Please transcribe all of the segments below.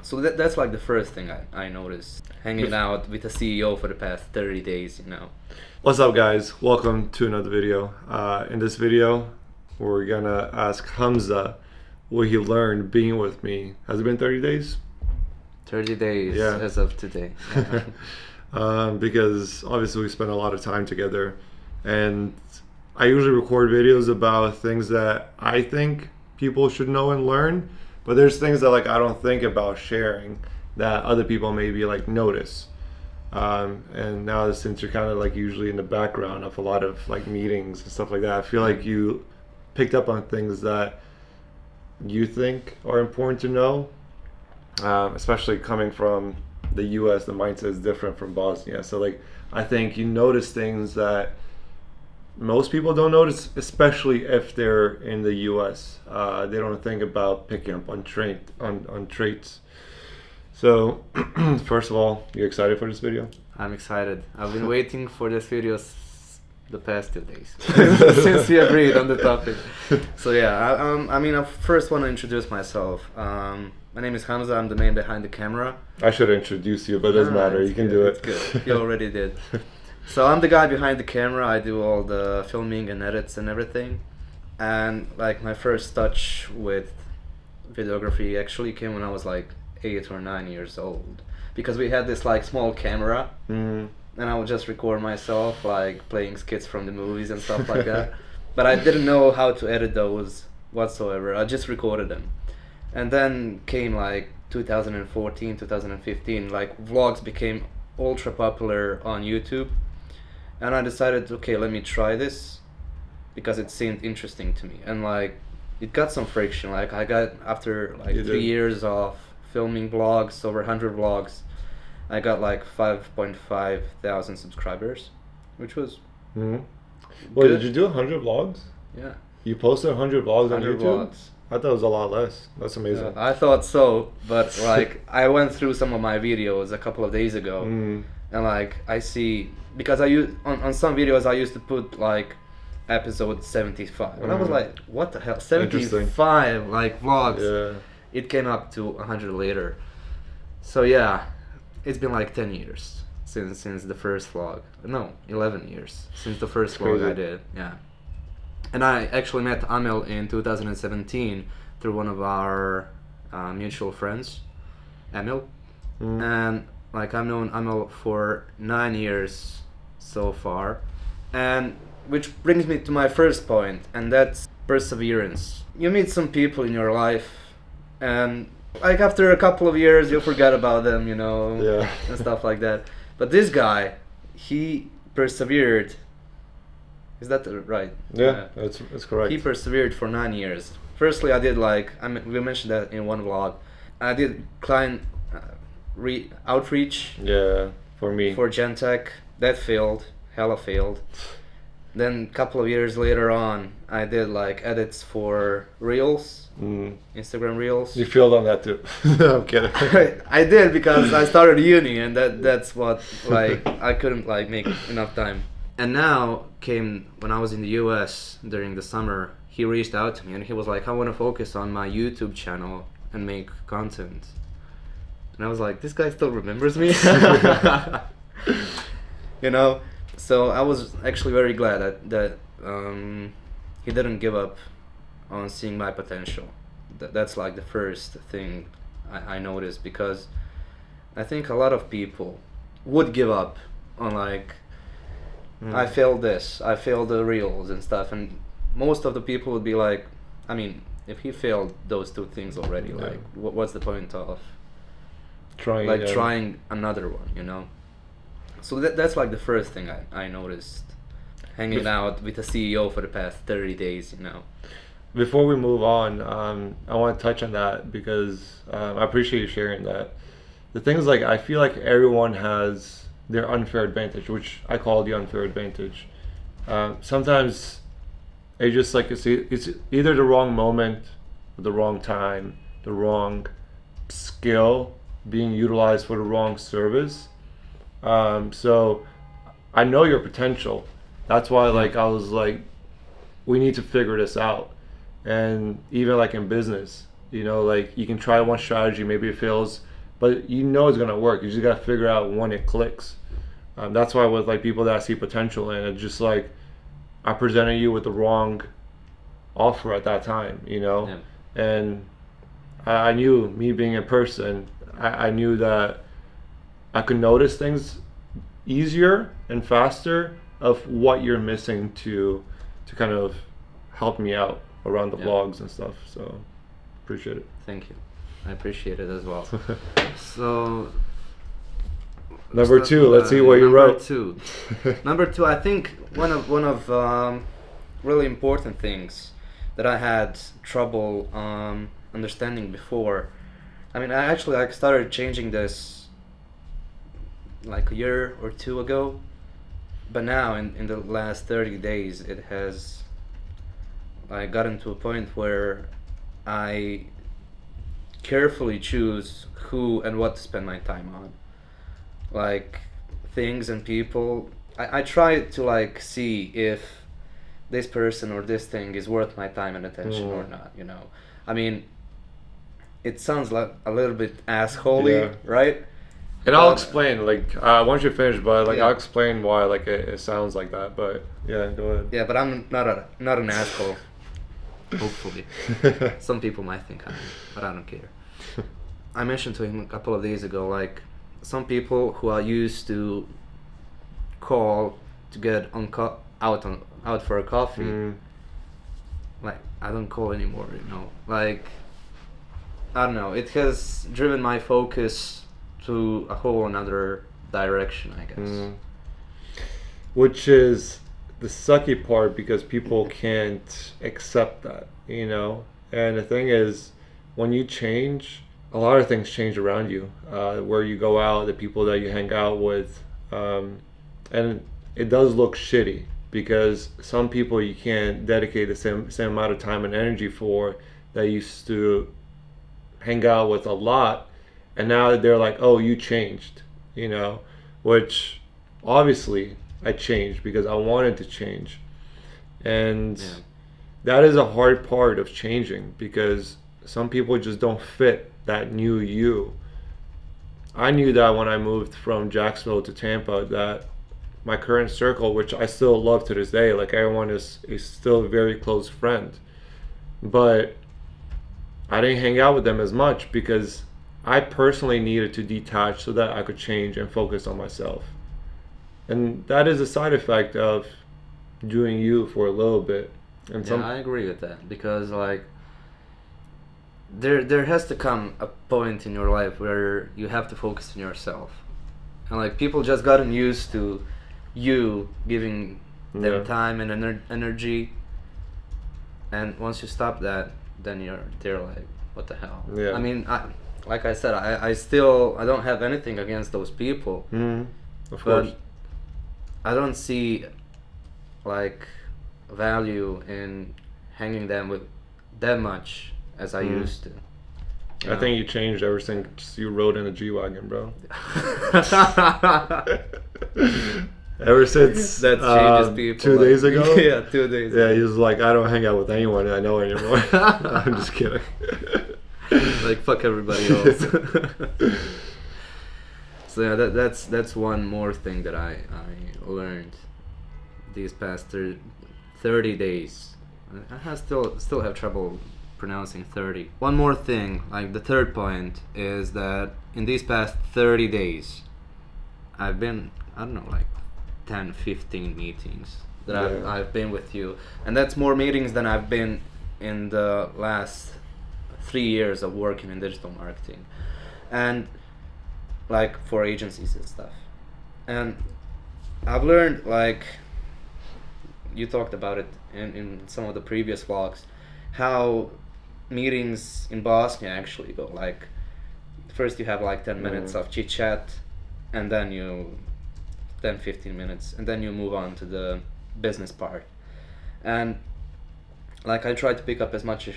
So that's like the first thing I noticed, hanging out with the CEO for the past 30 days, you know. What's up, guys? Welcome to another video. In this video, we're gonna ask Hamza what he learned being with me. Has it been 30 days? 30 days Yeah. as of today. Because obviously we spend a lot of time together, and I usually record videos about things that I think people should know and learn, but there's things that like I don't think about sharing that other people maybe like notice. And now since you're kind of like usually in the background of a lot of like meetings and stuff like that, I feel like you picked up on things that you think are important to know, especially coming from the US. The mindset is different from Bosnia, so like I think you notice things that most people don't notice, especially if they're in the US. They don't think about picking up on traits. So first of all, you excited for this video? I'm excited. I've been waiting for this video the past 2 days since we agreed on the topic. So yeah, I first want to introduce myself. My name is Hamza. I'm the man behind the camera. I should introduce you, but it doesn't matter. You can do it. It's good. You already did. So I'm the guy behind the camera. I do all the filming and edits and everything. And like my first touch with videography actually came when I was like 8 or 9 years old, because we had this like small camera, and I would just record myself like playing skits from the movies and stuff like that. But I didn't know how to edit those whatsoever. I just recorded them. And then came like 2014, 2015, like vlogs became ultra popular on YouTube. And I decided, okay, let me try this because it seemed interesting to me. And like, it got some friction. Like I got, after like 3 years of filming vlogs, over 100 vlogs, I got like 5.5 thousand subscribers, which was Well, good. did you do 100 vlogs? Yeah. You posted 100 vlogs on 100 YouTube? vlogs. I thought it was a lot less. That's amazing. Yeah, I thought so, but like I went through some of my videos a couple of days ago, and like I see, because I use on some videos I used to put like episode 75, and I was like, what the hell, 75 like vlogs. Yeah. It came up to 100 later. So yeah, it's been like 10 years since the first vlog. No, 11 years since the first vlog I did. Yeah. And I actually met Amel in 2017 through one of our mutual friends, Amel. And like I've known Amel for 9 years so far. And which brings me to my first point, and that's perseverance. You meet some people in your life, and like after a couple of years you forget about them, you know, and stuff like that. But this guy, he persevered. Is that right? Yeah, that's correct. He persevered for 9 years. Firstly, I did like, we mentioned that in one vlog, I did client outreach. Yeah, for me. For GenTech. That failed, hella failed. Then a couple of years later on, I did like edits for Reels, Instagram Reels. You failed on that too. I'm kidding. I did, because I started uni, and that's what like I couldn't like make enough time. And now came when I was in the US during the summer, he reached out to me and he was like, I want to focus on my YouTube channel and make content. And I was like, this guy still remembers me? You know? So I was actually very glad that he didn't give up on seeing my potential. That's like the first thing I noticed, because I think a lot of people would give up on like, I failed this, I failed the reels and stuff, and most of the people would be like, I mean, if he failed those two things already, like what's the point of trying another one, you know? So that's like the first thing I noticed, hanging out with the CEO for the past 30 days, you know. Before we move on, I want to touch on that because I appreciate you sharing that. The thing is, like, I feel like everyone has their unfair advantage, which I call the unfair advantage. Sometimes it's just like it's either the wrong moment, the wrong time, the wrong skill being utilized for the wrong service. So I know your potential. That's why like I was like, we need to figure this out. And even like in business, you know, like you can try one strategy, maybe it fails but you know it's gonna work. You just gotta figure out when it clicks. That's why with like people that I see potential in, it's just like I presented you with the wrong offer at that time, you know, and I knew, me being in person, I knew that I could notice things easier and faster of what you're missing to kind of help me out around the vlogs and stuff. So appreciate it. Thank you. I appreciate it as well. So number two, let's see what you wrote. Number two, I think one of really important things that I had trouble understanding before. I mean, I actually started changing this like a year or two ago, but now in the last 30 days it has gotten to a point where I carefully choose who and what to spend my time on, like things and people. I try to like see if this person or this thing is worth my time and attention or not, you know. I mean, it sounds like a little bit assholey, right? And I'll explain, like, once you finish, but like I'll explain why like it sounds like that. But yeah, go ahead. Yeah, but I'm not an asshole. Hopefully, some people might think I am, but I don't care. I mentioned to him a couple of days ago, like some people who I used to call to get out for a coffee, like I don't call anymore, you know. Like I don't know, it has driven my focus to a whole another direction, I guess. Which is the sucky part, because people can't accept that, you know. And the thing is, when you change, a lot of things change around you, where you go out, the people that you hang out with, and it does look shitty, because some people you can't dedicate the same amount of time and energy for, that used to hang out with a lot, and now they're like, oh, you changed, you know. Which obviously I changed because I wanted to change, and that is a hard part of changing, because some people just don't fit that new you. I knew that when I moved from Jacksonville to Tampa, that my current circle, which I still love to this day, like everyone is still a very close friend, but I didn't hang out with them as much because I personally needed to detach so that I could change and focus on myself. And that is a side effect of doing you for a little bit. And I agree with that, because like there has to come a point in your life where you have to focus on yourself, and like people just gotten used to you giving them time and energy, and once you stop that, then they're like, what the hell? I mean, like I said, I don't have anything against those people, of course, but I don't see like value in hanging them with that much as I used to. I think you changed ever since you rode in a G-Wagon, bro. Ever since that changes people. 2 days ago? Yeah, 2 days ago. Yeah, he was like, I don't hang out with anyone I know anymore. I'm just kidding. Like, fuck everybody else. So yeah, that's one more thing that I learned these past 30 days. I still have trouble pronouncing 30. One more thing, like the third point, is that in these past 30 days, I've been, I don't know, like 10, 15 meetings that I've been with you. And that's more meetings than I've been in the last 3 years of working in digital marketing. And like for agencies and stuff. And I've learned, like, you talked about it in some of the previous vlogs, how meetings in Bosnia actually go. Like, first you have like 10 minutes of chit chat, and then 15 minutes, and then you move on to the business part. And like I try to pick up as much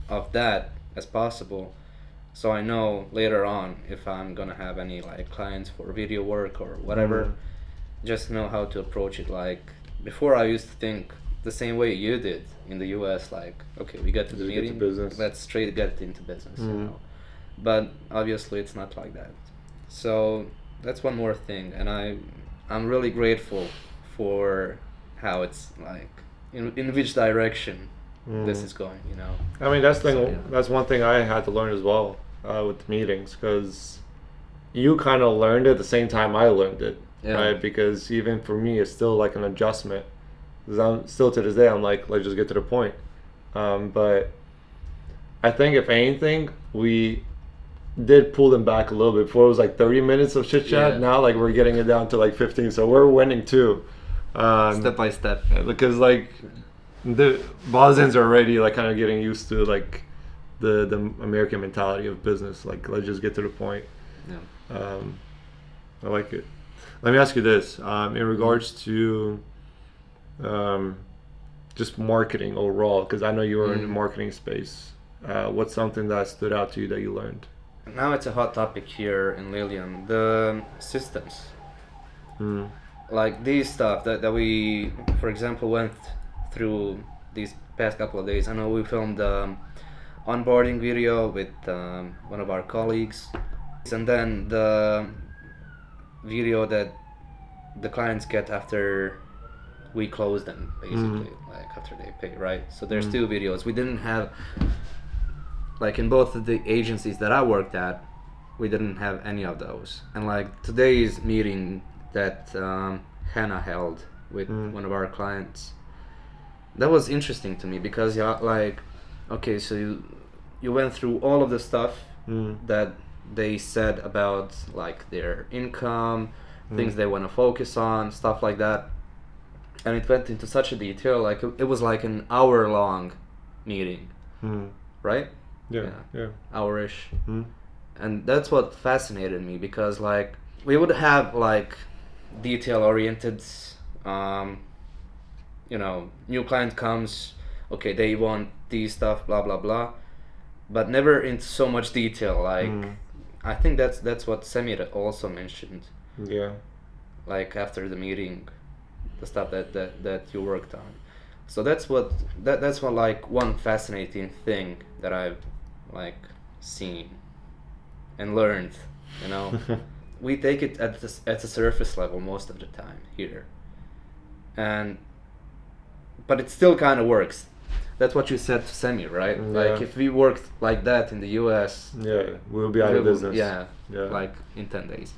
of that as possible, so I know later on if I'm gonna have any like clients for video work or whatever, just know how to approach it. Like before, I used to think the same way you did in the US, like, okay, we get to the meeting, let's straight get into business, you know. but obviously it's not like that. So that's one more thing, and I'm really grateful for how it's like in which direction this is going, you know. I mean, that's So, yeah. that's one thing I had to learn as well with meetings, because you kind of learned it at the same time I learned it, Yeah. right? Because even for me, it's still like an adjustment. Because I'm still to this day, I'm like, let's just get to the point. But I think if anything, we did pull them back a little bit. Before it was like 30 minutes of chit chat. Yeah. Now like we're getting it down to like 15, so we're winning too. Step by step. Because like the Bosnians are already like kind of getting used to like the American mentality of business. Like, let's just get to the point. Yeah. I like it. Let me ask you this: in regards to just marketing overall, because I know you were in the marketing space. What's something that stood out to you that you learned? Now it's a hot topic here in Lilium. The systems. Like these stuff that we, for example, went through these past couple of days. I know we filmed onboarding video with one of our colleagues, and then the video that the clients get after we close them, basically, like after they pay, right? So there's two videos. We didn't have, like in both of the agencies that I worked at, we didn't have any of those. And like today's meeting that Hannah held with one of our clients, that was interesting to me because like, okay, so you went through all of the stuff that they said about like their income, things they want to focus on, stuff like that, and it went into such a detail. Like it was like an hour-long meeting, right? Yeah. Hour-ish. And that's what fascinated me because like we would have like detail-oriented, you know, new client comes, okay, they want these stuff, blah blah blah, but never into so much detail. Like I think that's what Semir also mentioned. Yeah. Like after the meeting, the stuff that you worked on. So that's what like one fascinating thing that I've like seen and learned, you know. We take it at the surface level most of the time here, but it still kind of works. That's what you said to Semi, right? Yeah. Like if we worked like that in the US, we'll be out of business. Yeah, like in 10 days.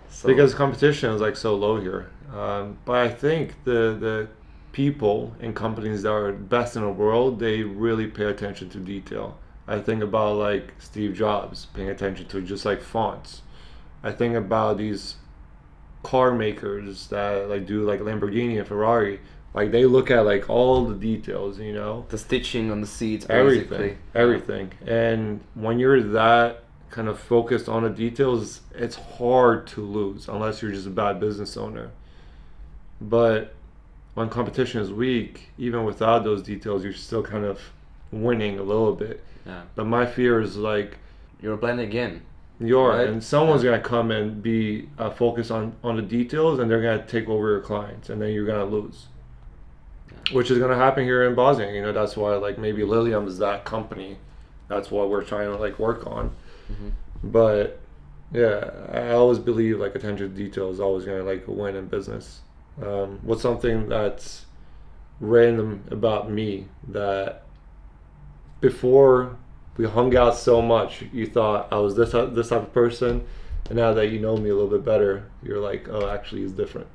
So, because competition is like so low here. But I think the people and companies that are best in the world, they really pay attention to detail. I think about like Steve Jobs paying attention to just like fonts. I think about these car makers that like do like Lamborghini and Ferrari. Like they look at like all the details, you know, the stitching on the seats, basically. everything. And when you're that kind of focused on the details, it's hard to lose unless you're just a bad business owner. But when competition is weak, even without those details, you're still kind of winning a little bit. Yeah. But my fear is like you're blending in. Right? And someone's gonna come and be focused on the details, and they're gonna take over your clients, and then you're gonna lose. Which is gonna happen here in Bosnia. You know, that's why like maybe Lilium is that company. That's what we're trying to like work on. But yeah, I always believe like attention to detail is always gonna like win in business. What's something that's random about me that before we hung out so much, you thought I was this type of person, and now that you know me a little bit better, you're like, oh, actually, he's different.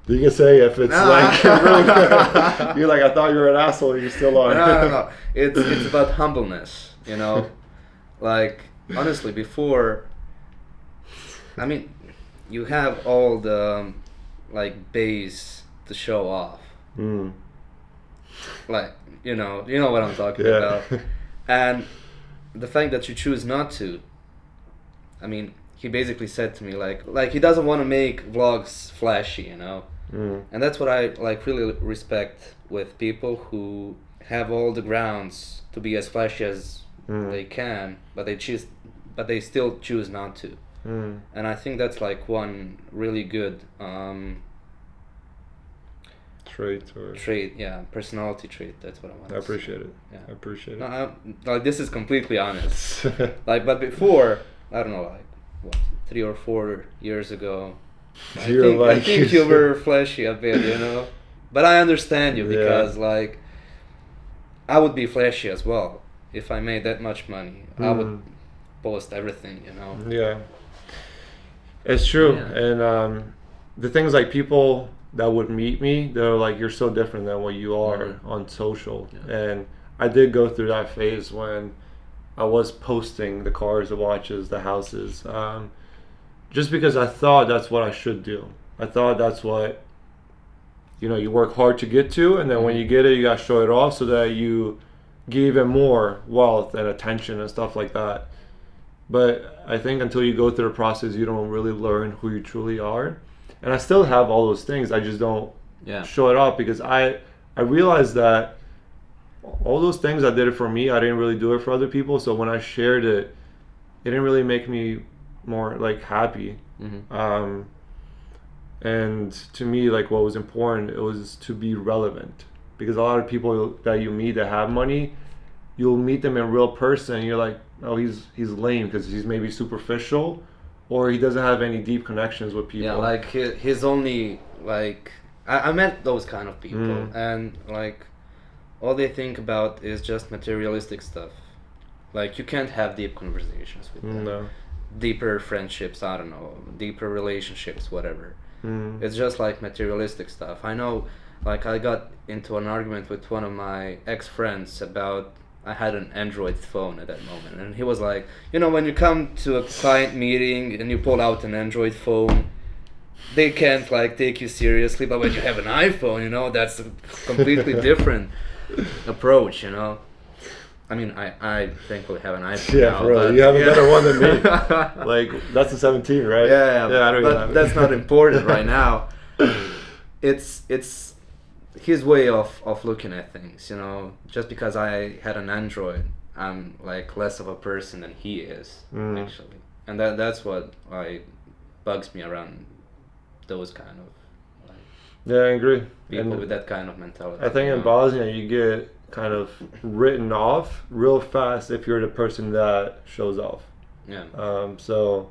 You can say if it's like really, you're like, I thought you were an asshole, you still are. No. It's about humbleness, you know. Like honestly, before, I mean, you have all the like base to show off. Like you know what I'm talking about. And the fact that you choose not to, I mean, he basically said to me like he doesn't want to make vlogs flashy, you know. And that's what I like really respect with people who have all the grounds to be as flashy as they can, but they still choose not to. And I think that's like one really good trait or trait, yeah, personality trait. That's what I want. I appreciate it. Yeah. I appreciate it. No, like this is completely honest. Like, but before, I don't know, like what, 3 or 4 years ago, I think you were flashy a bit, you know. But I understand you because like I would be flashy as well if I made that much money. I would post everything, you know. Yeah, it's true. Yeah. And the things like people that would meet me, they're like, you're so different than what you are on social. Yeah. And I did go through that phase when I was posting the cars, the watches, the houses, just because I thought that's what I should do. I thought that's what, you know, you work hard to get to, and then when you get it, you gotta show it off so that you get even more wealth and attention and stuff like that. But I think until you go through the process, you don't really learn who you truly are. And I still have all those things. I just don't show it off because I realized that all those things I did it for me. I didn't really do it for other people. So when I shared it, it didn't really make me more like happy. And to me, like what was important, it was to be relevant. Because a lot of people that you meet that have money, you'll meet them in real person. And you're like, oh, he's lame because he's maybe superficial, or he doesn't have any deep connections with people. Yeah, like his only like I met those kind of people, and like all they think about is just materialistic stuff. Like you can't have deep conversations with them. No. Deeper friendships, I don't know, deeper relationships, whatever. It's just like materialistic stuff. I know, like I got into an argument with one of my ex-friends about I had an Android phone at that moment, and he was like, you know, when you come to a client meeting and you pull out an Android phone, they can't like take you seriously, but when you have an iPhone, you know, that's a completely different approach, you know. I mean, I thankfully have an iPhone now, for real. but You have a better one than me. Like, that's a 17, right? Yeah, I don't even have it. That's not important right now. It's his way of looking at things, you know. Just because I had an Android, I'm like less of a person than he is, actually. And that's what like bugs me around those kind of like, yeah, I agree. People with that kind of mentality. I think in Bosnia you get kind of written off real fast if you're the person that shows off. Yeah. So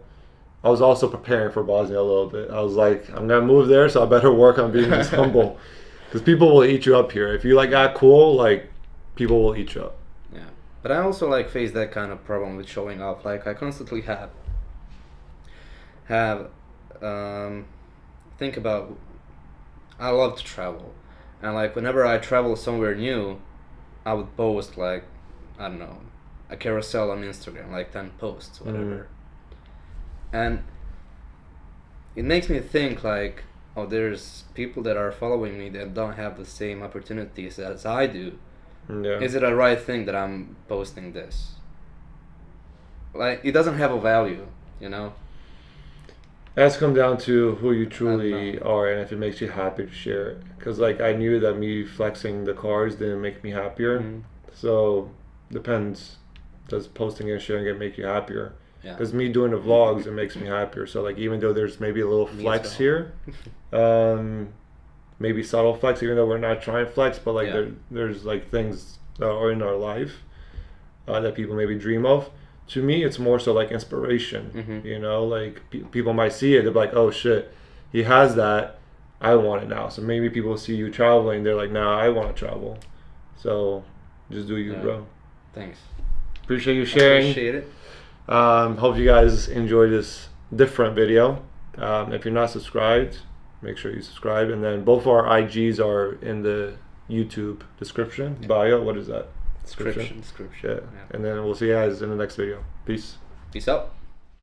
I was also preparing for Bosnia a little bit. I was like, I'm gonna move there, so I better work on being just humble, because people will eat you up here. If you like act cool, like people will eat you up. Yeah, but I also like face that kind of problem with showing off. Like I constantly have think about. I love to travel, and like whenever I travel somewhere new, I would post like, I don't know, a carousel on Instagram, like 10 posts, whatever. And it makes me think like, oh, there's people that are following me that don't have the same opportunities as I do. Yeah. Is it a right thing that I'm posting this? Like, it doesn't have a value, you know? It has to come down to who you truly are and if it makes you happy to share it. Because like I knew that me flexing the cars didn't make me happier. So depends. Does posting and sharing it make you happier? Because me doing the vlogs, it makes me happier. So like even though there's maybe a little flex here, maybe subtle flex, even though we're not trying flex, but like there's like things that are in our life that people maybe dream of. To me, it's more so like inspiration. You know, like people might see it, they're like, oh shit, he has that, I want it now. So maybe people see you traveling, they're like, nah, I want to travel. So just do you, bro. Thanks. Appreciate you sharing. Appreciate it. Hope you guys enjoy this different video. If you're not subscribed, make sure you subscribe. And then both our IGs are in the YouTube description, bio. What is that? Description. Yeah. And then we'll see you guys in the next video. Peace. Peace out.